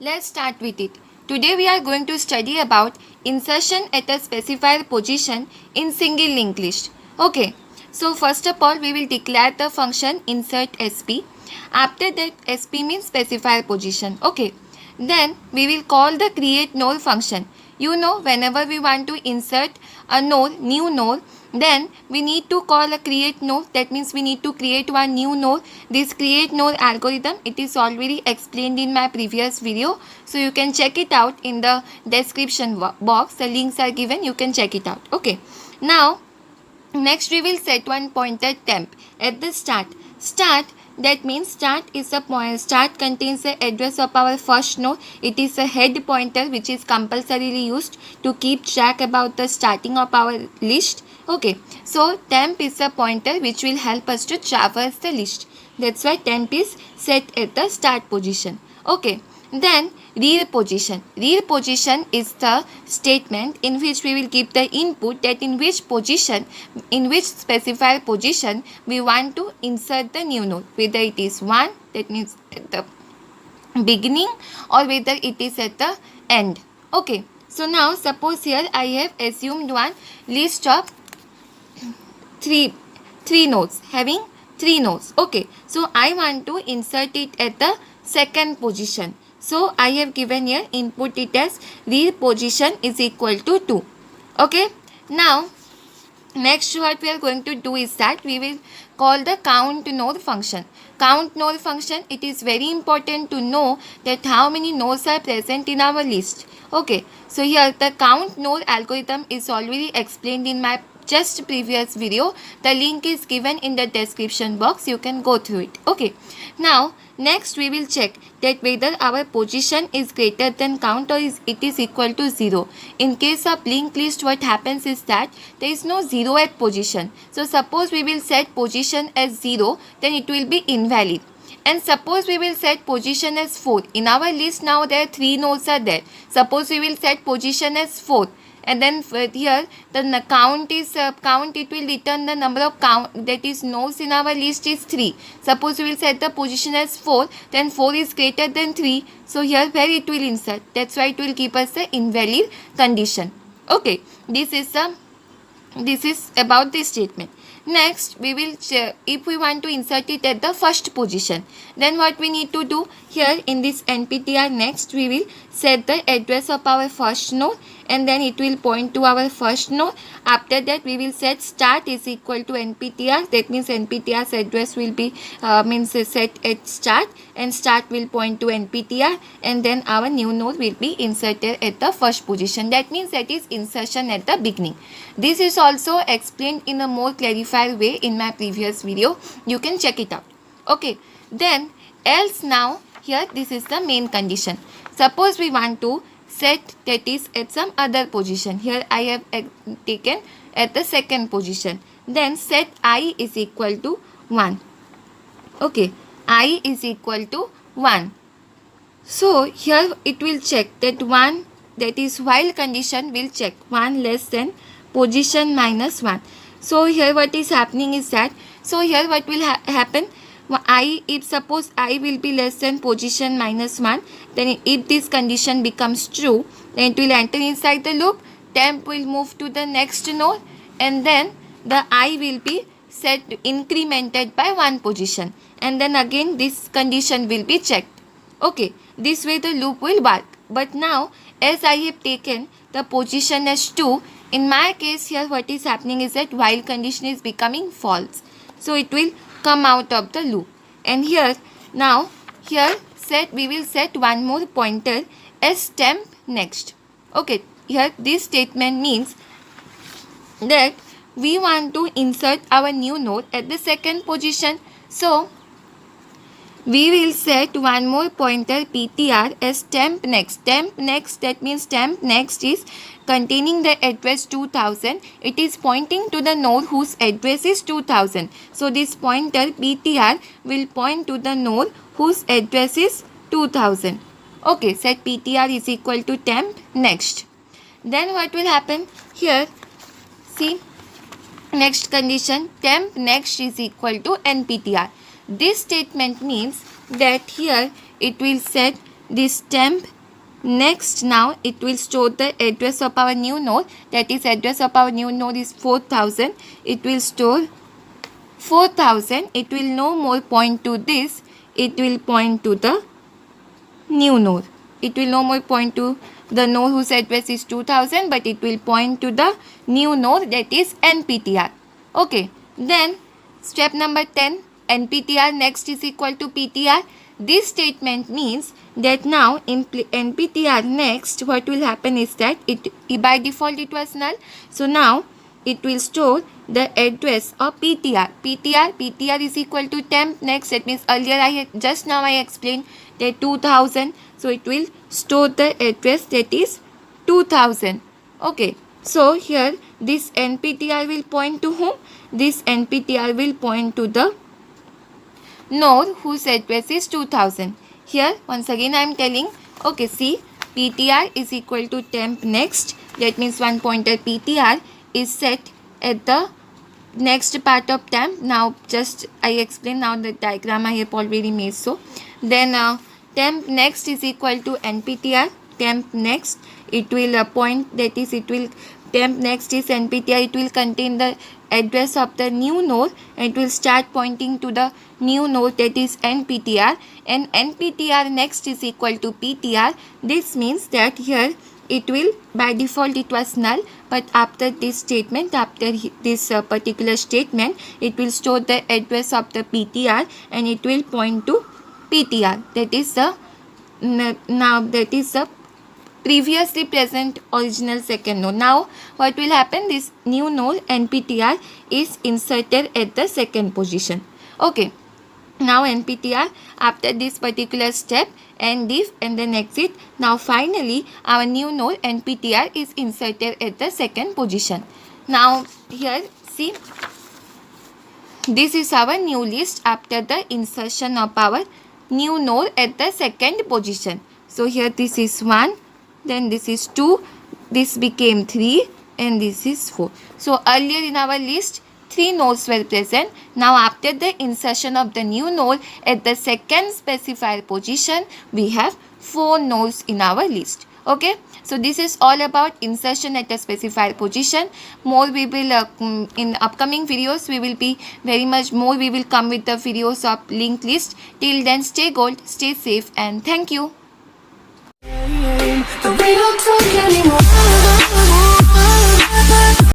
Let's start with it. Today we are going to study about insertion at a specified position in single linked list. Okay, so first of all we will declare the function insert sp. After that sp means specified position. Okay, then we will call the create node function. You know, whenever we want to insert a node, new node, then we need to call a create node. That means we need to create one new node. This create node algorithm, it is already explained in my previous video, so you can check it out in the description box. The links are given, you can check it out. Okay, now next we will set one pointer temp at the start. That means start is a point. Start contains the address of our first node. It is a head pointer which is compulsorily used to keep track about the starting of our list. Okay, so temp is a pointer which will help us to traverse the list. That's why temp is set at the start position. Okay, then rear position. Rear position is the statement in which we will give the input that in which position, in which specified position we want to insert the new node. Whether it is 1, that means at the beginning, or whether it is at the end. Okay, so now suppose here I have assumed one list of three nodes, having 3 nodes. Okay, so I want to insert it at the second position. So I have given here input it as rear position is equal to 2. Okay, now next what we are going to do is that we will call the count node function. Count node function, it is very important to know that how many nodes are present in our list. Okay, so here the count node algorithm is already explained in my just previous video. The link is given in the description box, you can go through it. Okay, now next we will check that whether our position is greater than count or it is equal to 0. In case of linked list, what happens is that there is no 0 at position. So suppose we will set position as 0, then it will be invalid. And suppose we will set position as 4. In our list now there are 3 nodes are there. Suppose we will set position as 4. And then here the count is count, it will return the number of count, that is nodes in our list is 3. Suppose we will set the position as 4, then 4 is greater than 3. So here where it will insert, that's why it will give us the invalid condition. Okay, this is about this statement. Next we will if we want to insert it at the first position, then what we need to do here in this nptr next, we will set the address of our first node and then it will point to our first node. After that we will set start is equal to nptr. That means nptr's address will be set at start, and start will point to nptr, and then our new node will be inserted at the first position. That means that is insertion at the beginning. This is also explained in a more clarified way in my previous video, you can check it out. Okay, then else, now here this is the main condition. Suppose we want to set that is at some other position. Here I have taken at the second position. Then set I is equal to 1. Okay, I is equal to 1. So here it will check that 1, that is while condition will check 1 less than position minus 1. So here what is happening is that, so here what will happen, I, if suppose I will be less than position minus 1, then if this condition becomes true, then it will enter inside the loop, temp will move to the next node, and then the I will be set incremented by 1 position, and then again this condition will be checked. Okay, this way the loop will work. But now as I have taken the position as 2, in my case here what is happening is that while condition is becoming false, so it will come out of the loop. And here now here we will set one more pointer as temp next. Okay, here this statement means that we want to insert our new node at the second position. So we will set one more pointer ptr as temp next. Temp next, that means temp next is containing the address 2000. It is pointing to the node whose address is 2000. So this pointer ptr will point to the node whose address is 2000. Okay, set ptr is equal to temp next. Then what will happen here, see, next condition, temp next is equal to nptr. This statement means that here it will set this temp next. Now it will store the address of our new node, that is address of our new node is 4000. It will store 4000. It will no more point to this, it will point to the new node. It will no more point to the node whose address is 2000, but it will point to the new node, that is nptr. Okay, then step number 10, nptr next is equal to ptr. This statement means that now in nptr next, what will happen is that it by default it was null, so now it will store the address of ptr. ptr is equal to temp next. That means earlier just now I explained that 2000, so it will store the address that is 2000. Okay, so here this nptr will point to whom? This nptr will point to the node whose address is 2000. Here once again I am telling, okay, see, ptr is equal to temp next. That means one pointer ptr is set at the next part of temp. Now just I explain now the diagram I have already made. So then temp next is equal to nptr. Temp next, it will point, that is it will, temp next is nptr. It will contain the address of the new node and it will start pointing to the new node, that is nptr, and nptr next is equal to ptr. This means that here it will, by default it was null, but after this statement, after this particular statement, it will store the address of the ptr and it will point to ptr. That is the now that is the previously present original second node. Now what will happen, this new node nptr is inserted at the second position. Okay, now nptr after this particular step and diff and then exit, now finally our new node nptr is inserted at the second position. Now here see, this is our new list after the insertion of our new node at the second position. So here this is 1, then this is 2, this became 3, and this is 4. So earlier in our list 3 nodes were present. Now after the insertion of the new node at the second specified position, we have 4 nodes in our list. Okay, so this is all about insertion at a specified position. More we will in upcoming videos we will be very much more, we will come with the videos of linked list. Till then, stay gold, stay safe, and thank you. But we don't talk anymore.